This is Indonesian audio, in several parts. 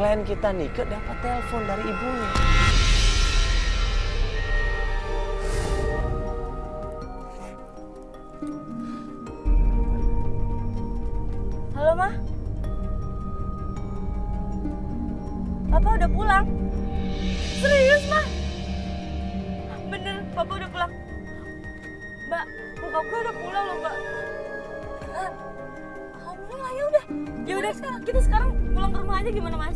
klien kita Nike dapat telepon dari ibunya. Halo, Ma. Papa udah pulang. Serius, Ma? Bener, Papa udah pulang. Mbak, bokap gue udah pulang loh, Mbak. Alhamdulillah, ya udah. Ya udah, kita sekarang pulang ke rumah aja gimana, Mas?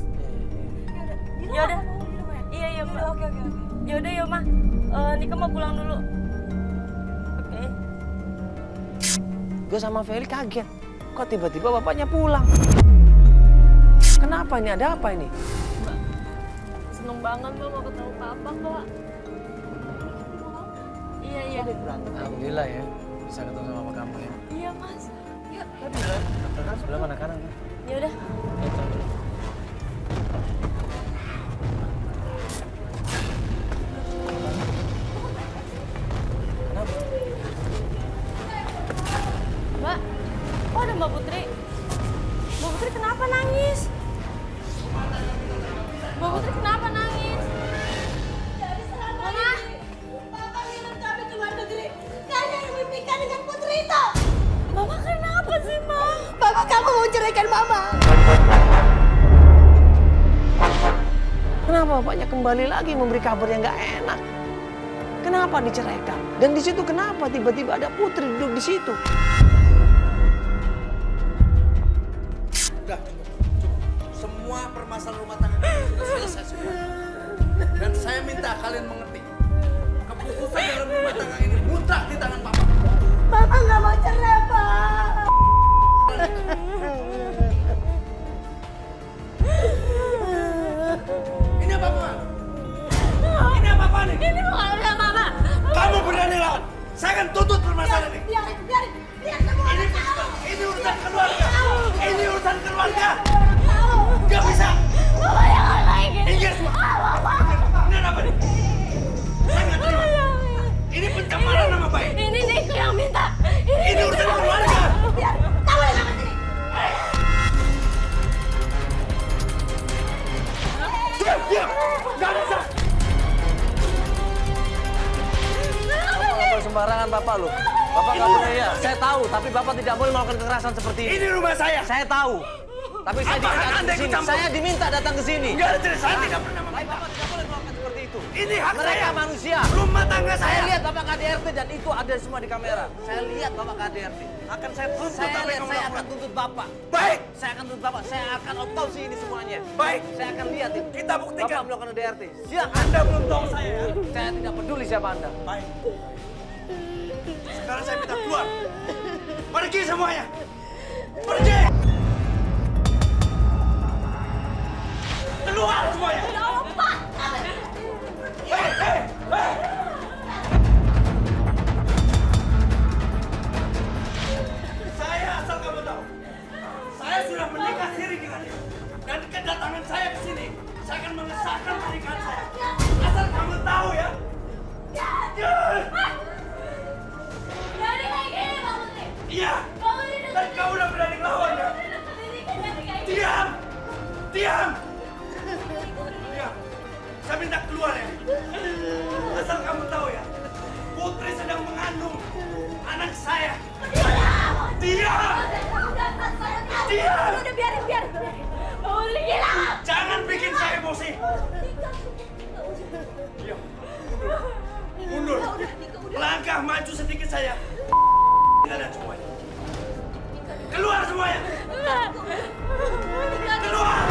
Ya udah. Iya, iya, Mbak. Oke. Ya udah ya, Ma. Nika mau pulang dulu. Oke. Gue sama Feli kaget. Kok tiba-tiba bapaknya pulang? Kenapa ini? Ada apa ini? Mbak, seneng banget Mbak mau ketemu Papa kok. Iya. Alhamdulillah ya, bisa ketemu sama papa kamu ya. Iya, Mas. Yuk. Sebelah mana kanan? Ya udah. Mbak, kok ada Mbak Putri? Mbak Putri kenapa nangis? Mbak Putri kenapa nangis? Mama? Papa bilang kami cuma negeri kalian yang mimpikan dengan putri itu. Mama kenapa sih, Ma? Papa kamu mau ceraikan mama. Kenapa bapaknya kembali lagi memberi kabar yang nggak enak? Kenapa diceraikan? Dan di situ kenapa tiba-tiba ada Putri duduk di situ? Udah, cukup. Semua permasalahan rumah tangga kalian sudah selesai semua. Dan saya minta kalian mengerti. Keputusan dalam rumah tangga ini mutlak di tangan Papa. Papa nggak mau cerai, Pak. Ini apa, Mama? Ini apa nih? Ini bukan urusan Mama. Kamu berani lawan? Saya akan tuntut permasalahan ini. Biar semua orang tahu. Ini urusan keluarga. Ini urusan keluarga. Gak bisa. Mama jangan kayak gini. Minggir semua. Ini apa nih? Saya nggak terima. Ini pencemaran nama baik. Ini Niko yang minta. Ini urusan keluarga. Biar tahu yang apa sini. Diam. Gak bisa. Bapak nggak boleh sembarangan Bapak lu. Bapak nggak boleh ya. Saya tahu, tapi Bapak tidak boleh melakukan kekerasan seperti ini. Ini rumah saya. Saya tahu. Tapi saya Apakah diminta datang Anda ke ikut sini. campur? Saya diminta datang ke sini. Enggak ada cerita. Saya tidak pernah Tapi meminta. Bapak tidak boleh melakukan seperti itu. Ini hak Mereka saya. manusia. Rumah tangga Saya saya. lihat Bapak KDRT dan itu ada semua di kamera. Saya lihat Bapak KDRT. Akan saya tuntut Saya apa yang lihat, kamu saya akan lakukan. tuntut Bapak. Baik. Saya akan tuntut Bapak. Saya akan otopsi ini semuanya. Baik. Saya akan lihat ini. Kita buktikan. Bapak melakukan KDRT. Silakan. Anda belum tahu saya ya. Saya tidak peduli siapa Anda. Baik. Sekarang saya minta keluar. Pergi semuanya. Pergi. Keluar semuanya. Ya Allah, Pak. Hei. Saya asal kamu tahu. Saya sudah menikah siri dengan dia. Dan kedatangan saya ke sini, saya akan mengesahkan pernikahan saya. Asal kamu tahu ya. Jadi kayak gini, Mbak Putri. Iya. Mbak Putri Dan kamu udah berani ngelawan ya. Diam. Diam. Saya minta keluar ya. Asal kamu tahu ya. Putri sedang mengandung anak saya. Diam. Diam. Udah biarin. Mbak Putri gila. Jangan bikin saya emosi. Diam. Mundur. Langkah maju sedikit saya. Kalian semuanya. Keluar semuanya. Keluar.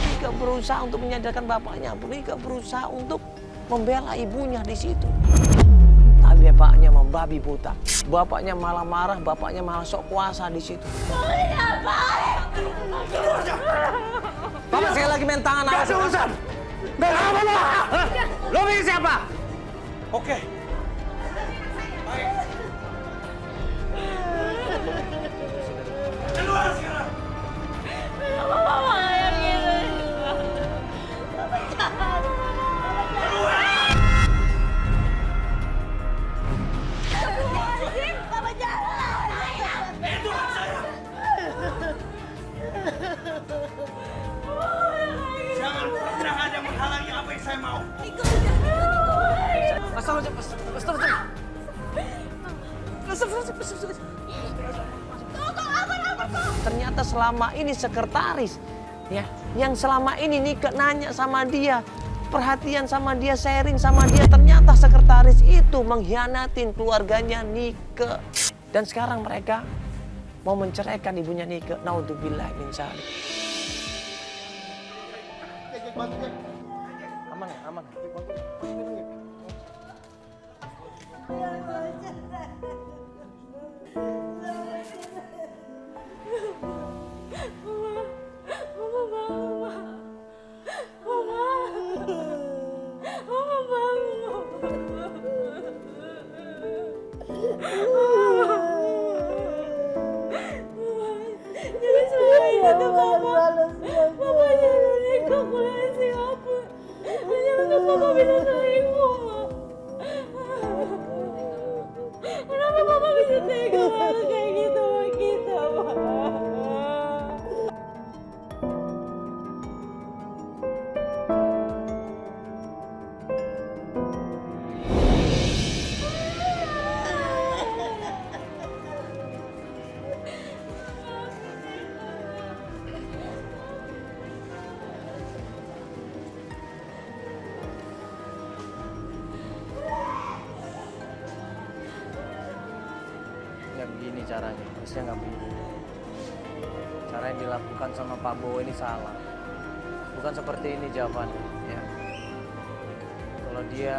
Nika berusaha untuk menyadarkan bapaknya. Nika berusaha untuk membela ibunya di situ. Tapi bapaknya membabi buta. Bapaknya malah marah, bapaknya malah sok kuasa di situ. Keluar aja. Bapak sekali lagi main tangan Gak ada urusan. Gak ada apa-apa. Lo pikir siapa? Oke. Baik. Keluar sekarang. Mama kayak gini. Keluar. Papa jalan. Itu hak saya. saya mau. Niko udah. Ternyata selama ini sekretaris, ya, yang selama ini Nike nanya sama dia, perhatian sama dia, sharing sama dia, ternyata sekretaris itu mengkhianatin keluarganya Nike. Dan sekarang mereka mau menceraikan ibunya Nike. Naudzubillah min dzalik. Aman ya, aman. Kenapa Papa bisa tega banget kayak gitu sama kita, Pak? Nggak begini caranya, harusnya nggak begini. Cara yang dilakukan sama Pak Bowo ini salah. Bukan seperti ini jawabannya. Ya. Kalau dia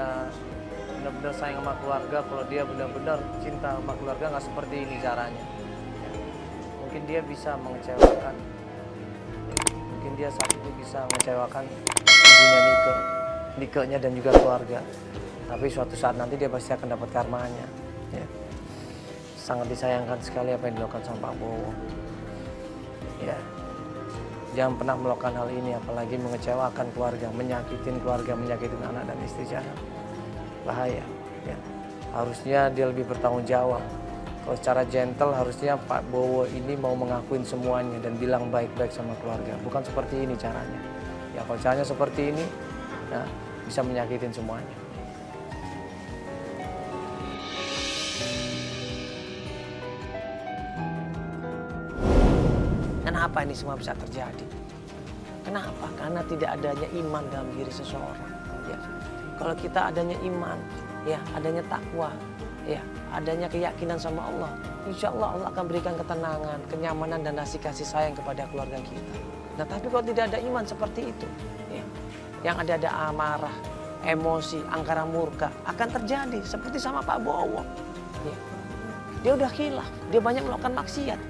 benar-benar sayang sama keluarga, kalau dia benar-benar cinta sama keluarga, nggak seperti ini caranya. Ya. Mungkin dia bisa mengecewakan. Mungkin dia saat itu bisa mengecewakan ibunya Nike-nya dan juga keluarga. Tapi suatu saat nanti dia pasti akan dapat karmanya. Ya. Sangat disayangkan sekali apa yang dilakukan sama Pak Bowo. Ya, jangan pernah melakukan hal ini, apalagi mengecewakan keluarga, menyakitin keluarga, menyakitin anak dan istri, jangan. Bahaya. Ya. Harusnya dia lebih bertanggung jawab. Kalau secara gentle harusnya Pak Bowo ini mau mengakuin semuanya dan bilang baik-baik sama keluarga. Bukan seperti ini caranya. Ya kalau caranya seperti ini, ya, bisa menyakitin semuanya. Kenapa ini semua bisa terjadi? Kenapa? Karena tidak adanya iman dalam diri seseorang. Ya. Kalau kita adanya iman, ya, adanya takwa, ya, adanya keyakinan sama Allah, insya Allah Allah akan berikan ketenangan, kenyamanan dan kasih sayang kepada keluarga kita. Nah, tapi kalau tidak ada iman seperti itu, ya, yang ada amarah, emosi, angkara murka akan terjadi seperti sama Pak Bowo. Ya. Dia udah khilaf, dia banyak melakukan maksiat.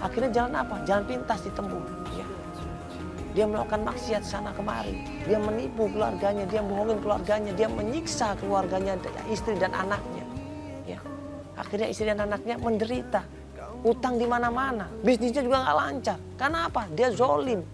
Akhirnya jalan apa? Jalan pintas ditempuh. Ya. Dia melakukan maksiat sana kemari. Dia menipu keluarganya, dia bohongin keluarganya, dia menyiksa keluarganya, istri dan anaknya. Ya. Akhirnya istri dan anaknya menderita. Utang di mana-mana, bisnisnya juga nggak lancar. Karena apa? Dia zolim.